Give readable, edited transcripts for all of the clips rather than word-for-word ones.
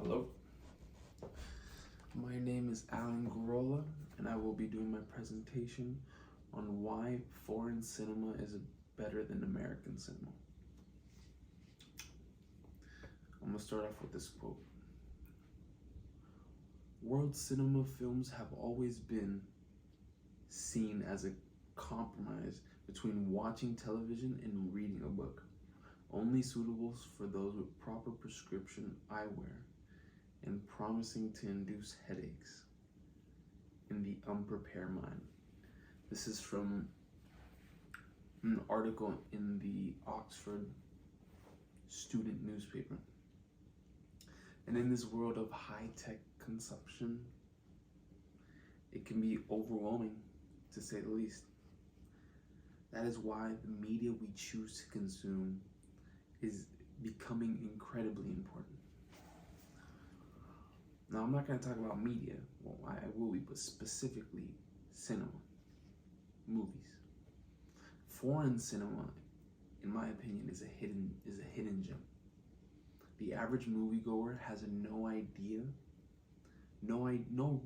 Hello, my name is Alan Garola, and I will be doing my presentation on why foreign cinema is better than American cinema. I'm going to start off with this quote. World cinema films have always been seen as a compromise between watching television and reading a book, only suitable for those with proper prescription eyewear and promising to induce headaches in the unprepared mind. This is from an article in the Oxford student newspaper. And in this world of high-tech consumption, it can be overwhelming, to say the least. That is why the media we choose to consume is becoming incredibly important. Now, I'm not going to talk about media. Well, I will be, but specifically cinema, movies. Foreign cinema, in my opinion, is a hidden gem. The average moviegoer has no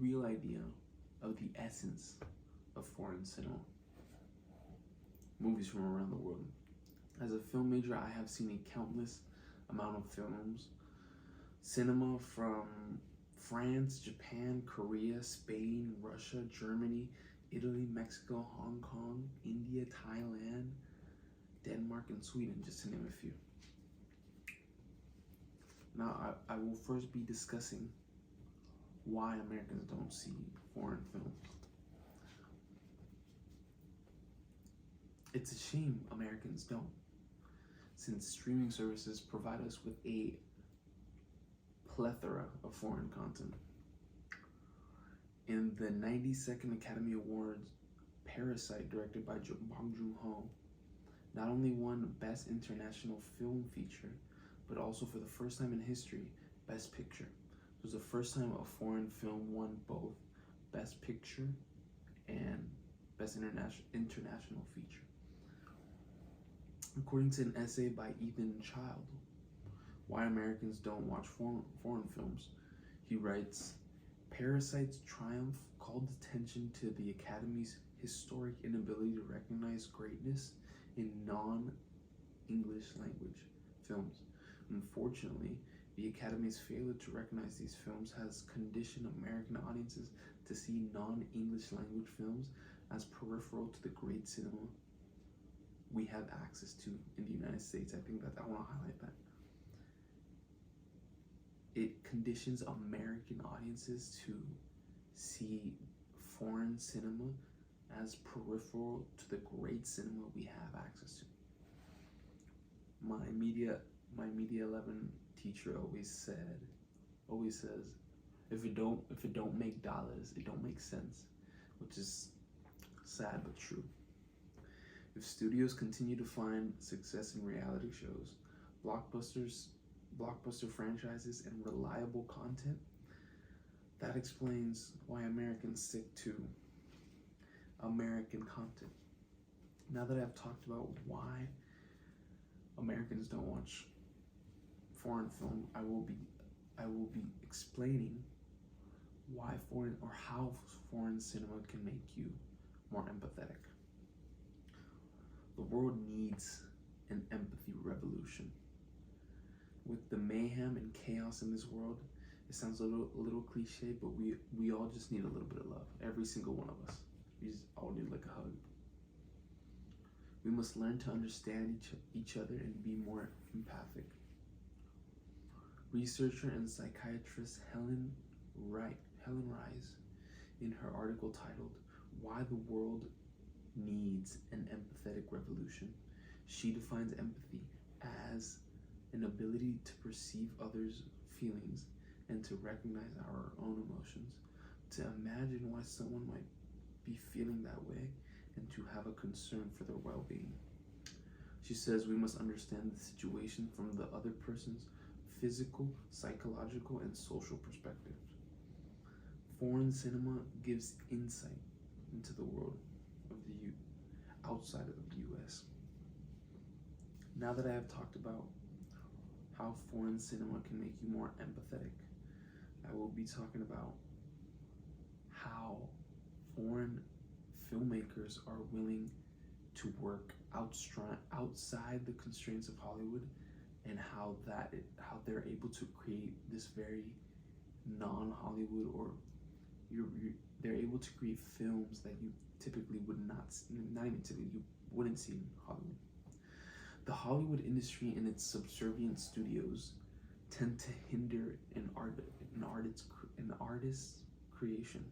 real idea of the essence of foreign cinema. Movies from around the world. As a film major, I have seen a countless amount of films. Cinema from France, Japan, Korea, Spain, Russia, Germany, Italy, Mexico, Hong Kong, India, Thailand, Denmark, and Sweden, just to name a few. Now, I will first be discussing why Americans don't see foreign films. It's a shame Americans don't, since streaming services provide us with a plethora of foreign content. In the 92nd Academy Awards, Parasite, directed by Bong Joon-ho, not only won Best International Film Feature, but also for the first time in history, Best Picture. It was the first time a foreign film won both Best Picture and Best International Feature. According to an essay by Ethan Child, Why Americans Don't Watch Foreign Films, he writes, Parasite's triumph called attention to the Academy's historic inability to recognize greatness in non-English language films. Unfortunately, the Academy's failure to recognize these films has conditioned American audiences to see non-English language films as peripheral to the great cinema we have access to in the United States. I think that I want to highlight that. It conditions American audiences to see foreign cinema as peripheral to the great cinema we have access to. My Media 11 teacher always says, if it don't make dollars, it don't make sense, which is sad but true. If studios continue to find success in reality shows, blockbuster franchises, and reliable content, that explains why Americans stick to American content. Now that I've talked about why Americans don't watch foreign film, I will be explaining why how foreign cinema can make you more empathetic. The world needs an empathy revolution. With the mayhem and chaos in this world, it sounds a little cliche, but we all just need a little bit of love. Every single one of us. We just all need like a hug. We must learn to understand each other and be more empathic. Researcher and psychiatrist Helen Rice, in her article titled "Why the World Needs an Empathetic Revolution," she defines empathy as an ability to perceive others' feelings and to recognize our own emotions, to imagine why someone might be feeling that way, and to have a concern for their well-being. She says we must understand the situation from the other person's physical, psychological, and social perspective. Foreign cinema gives insight into the world of outside of the US. Now that I have talked about how foreign cinema can make you more empathetic, I will be talking about how foreign filmmakers are willing to work outside the constraints of Hollywood, and how they're able to create this very non-Hollywood, or they're able to create films that you typically would not even typically, you wouldn't see in Hollywood. The Hollywood industry and its subservient studios tend to hinder an artist's creation.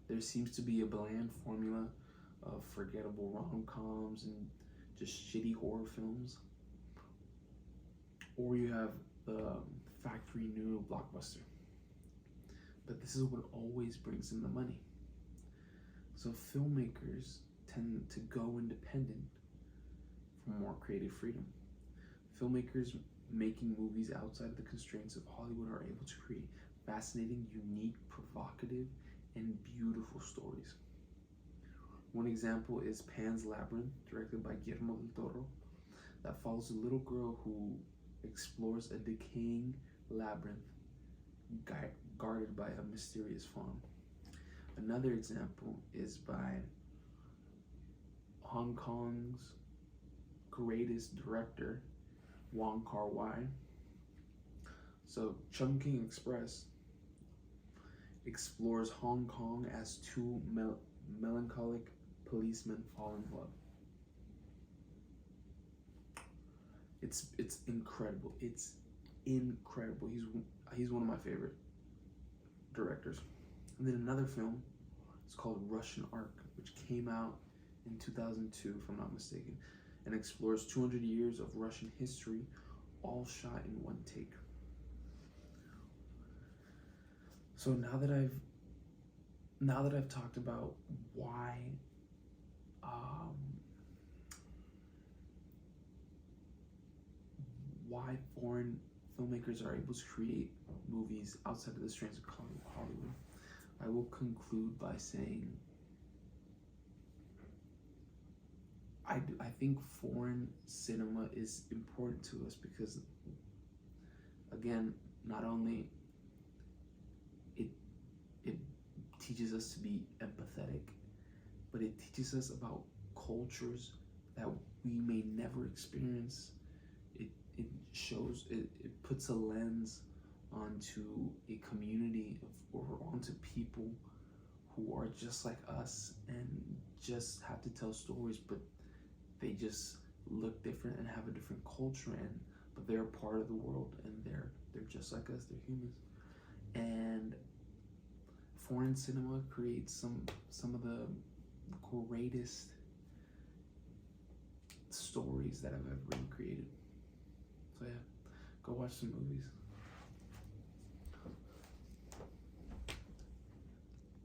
There seems to be a bland formula of forgettable rom-coms and just shitty horror films, or you have the factory new blockbuster. But this is what always brings in the money. So filmmakers tend to go independent for more creative freedom. Filmmakers making movies outside of the constraints of Hollywood are able to create fascinating, unique, provocative, and beautiful stories. One example is Pan's Labyrinth, directed by Guillermo del Toro, that follows a little girl who explores a decaying labyrinth guarded by a mysterious faun. Another example is by Hong Kong's greatest director, Wong Kar-wai. So Chungking Express explores Hong Kong as two melancholic policemen fall in love. It's incredible. It's incredible. He's one of my favorite directors. And then another film is called Russian Ark, which came out in 2002, if I'm not mistaken, and explores 200 years of Russian history, all shot in one take. So now that I've talked about why foreign filmmakers are able to create movies outside of the strains of Hollywood, I will conclude by saying I think foreign cinema is important to us because, again, not only it teaches us to be empathetic, but it teaches us about cultures that we may never experience. It puts a lens onto a community or onto people who are just like us and just have to tell stories, but they just look different and have a different culture, but they're a part of the world, and they're just like us. They're humans. And foreign cinema creates some of the greatest stories that have ever been created. So yeah, go watch some movies.